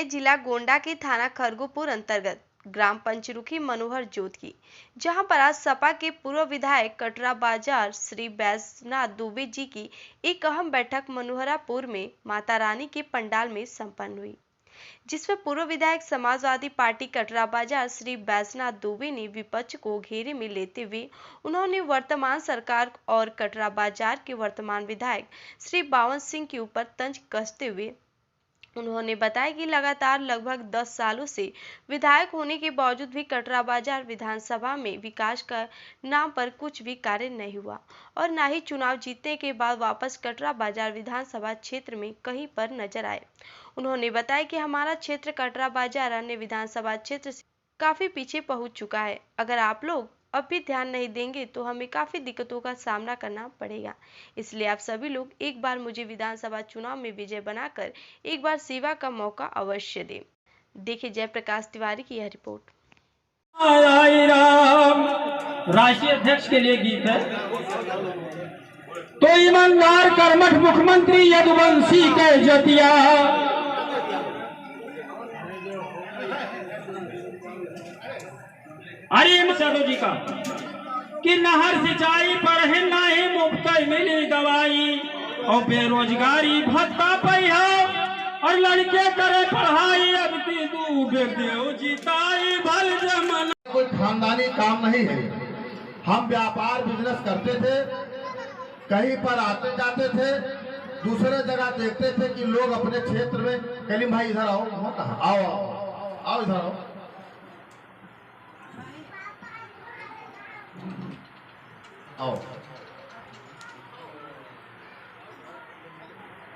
जिला गोंडा के थाना खरगोपुर अंतर्गत ग्राम पंचरुखी मनोहर जोत की, जहां पर आज सपा के पूर्व विधायक कटरा बाजार श्री बैजनाथ दुबे जी की एक अहम बैठक मनोहरापुर में माता रानी के पंडाल में संपन्न हुई, जिसमें पूर्व विधायक समाजवादी पार्टी कटरा बाजार श्री बैजनाथ दुबे ने विपक्ष को घेरे में लेते हुए उन्होंने वर्तमान सरकार और कटरा बाजार के वर्तमान विधायक श्री बावन सिंह के ऊपर तंज कसते हुए उन्होंने बताया कि लगातार लगभग 10 सालों से विधायक होने के बावजूद भी कटरा बाजार विधानसभा में विकास का नाम पर कुछ भी कार्य नहीं हुआ और न ही चुनाव जीतने के बाद वापस कटरा बाजार विधानसभा क्षेत्र में कहीं पर नजर आए। उन्होंने बताया कि हमारा क्षेत्र कटरा बाजार अन्य विधानसभा क्षेत्र से काफी पीछे पहुंच चुका है। अगर आप लोग अब भी ध्यान नहीं देंगे तो हमें काफी दिक्कतों का सामना करना पड़ेगा। इसलिए आप सभी लोग एक बार मुझे विधानसभा चुनाव में विजय बनाकर एक बार सेवा का मौका अवश्य दें। देखिए जयप्रकाश तिवारी की यह रिपोर्ट। राष्ट्रीय अध्यक्ष के लिए गीत है। तो ईमानदार कर्मठ मुख्यमंत्री यदुवंशी के जतिया, अरिम सदो जी का कि नहर सिंचाई पर है नहीं मुफ्त मिली दवाई और बेरोजगारी भत्ता पैसा और लड़के करे पढ़ाई अब की देव जीताई भल जमन। कोई खानदानी काम नहीं है। हम व्यापार बिजनेस करते थे, कहीं पर आते जाते थे, दूसरे जगह देखते थे कि लोग अपने क्षेत्र में, कलीम भाई इधर आओ, आओ आओ इधर आओ, आओ।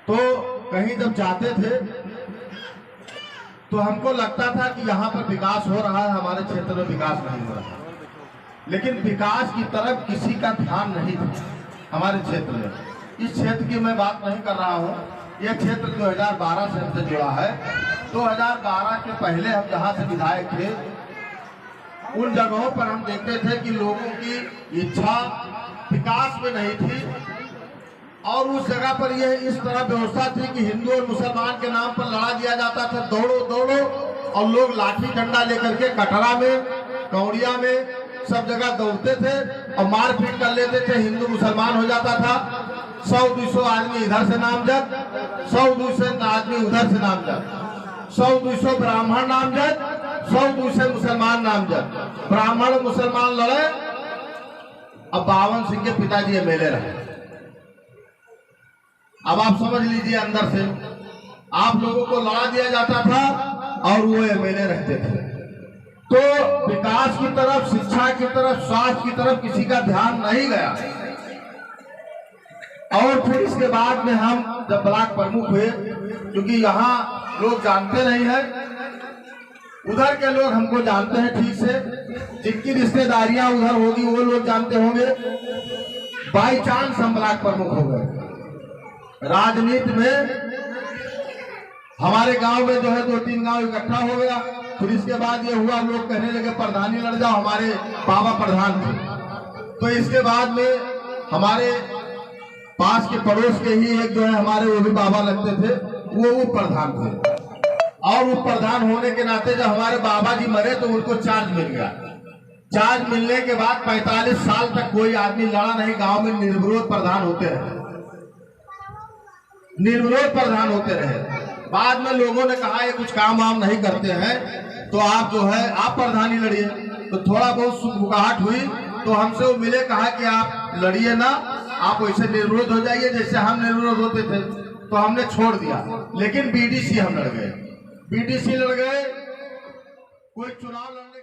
तो कहीं जब जाते थे तो हमको लगता था कि यहाँ पर विकास हो रहा है, हमारे क्षेत्र में विकास नहीं हो रहा, लेकिन विकास की तरफ किसी का ध्यान नहीं था हमारे क्षेत्र में। इस क्षेत्र की मैं बात नहीं कर रहा हूँ, यह क्षेत्र 2012 से हमसे जुड़ा है। 2012 के पहले हम जहाँ से विधायक थे उन जगहों पर हम देखते थे कि लोगों की इच्छा विकास में नहीं थी और उस जगह पर यह इस तरह व्यवस्था थी कि हिंदू और मुसलमान के नाम पर लड़ा दिया जाता था, दौड़ो दौड़ो, और लोग लाठी डंडा लेकर के कटरा में, कौड़िया में, सब जगह दौड़ते थे और मारपीट कर लेते थे। हिंदू मुसलमान हो जाता था, 100-200 आदमी इधर से नामजद, 100-200 आदमी उधर से नामजद, 100-200 ब्राह्मण नामजद, 100-200 मुसलमान नामजद। ब्राह्मण मुसलमान लड़े। अब बावन सिंह के पिताजी एमएलए रहे। अब आप समझ लीजिए, अंदर से आप लोगों को लड़ा दिया जाता था और वो एमएलए रहते थे। तो विकास की तरफ, शिक्षा की तरफ, स्वास्थ्य की तरफ किसी का ध्यान नहीं गया। और फिर इसके बाद में हम जब ब्लॉक प्रमुख हुए, क्योंकि यहाँ लोग जानते नहीं है, उधर के लोग हमको जानते हैं ठीक से, जिनकी रिश्तेदारियां उधर होगी वो लोग जानते होंगे। बाई चांस हम ब्लॉक प्रमुख हो गए। राजनीति में हमारे गांव में जो है 2-3 गांव इकट्ठा हो गया। फिर इसके बाद ये हुआ, लोग कहने लगे प्रधानी लड़ जाओ, हमारे बाबा प्रधान थे। तो इसके बाद में हमारे पास के पड़ोस के ही एक जो है हमारे वो भी बाबा लगते थे, वो प्रधान थे। और वो प्रधान होने के नाते जब हमारे बाबा जी मरे तो उनको चार्ज मिल गया। चार्ज मिलने के बाद 45 साल तक कोई आदमी लड़ा नहीं, गांव में निर्विरोध प्रधान होते रहे, निर्विरोध प्रधान होते रहे। बाद में लोगों ने कहा ये कुछ काम वाम नहीं करते हैं, तो आप जो है आप प्रधानी लड़िए। तो थोड़ा बहुत सुखबुकाहट हुई तो हमसे वो मिले, कहा कि आप लड़िए ना, आप वैसे निर्विरोध हो जाइए जैसे हम निर्विरोध होते थे। तो हमने छोड़ दिया, लेकिन बीडीसी हम लड़ गए। बीडीसी लड़ गए, कोई चुनाव लड़ने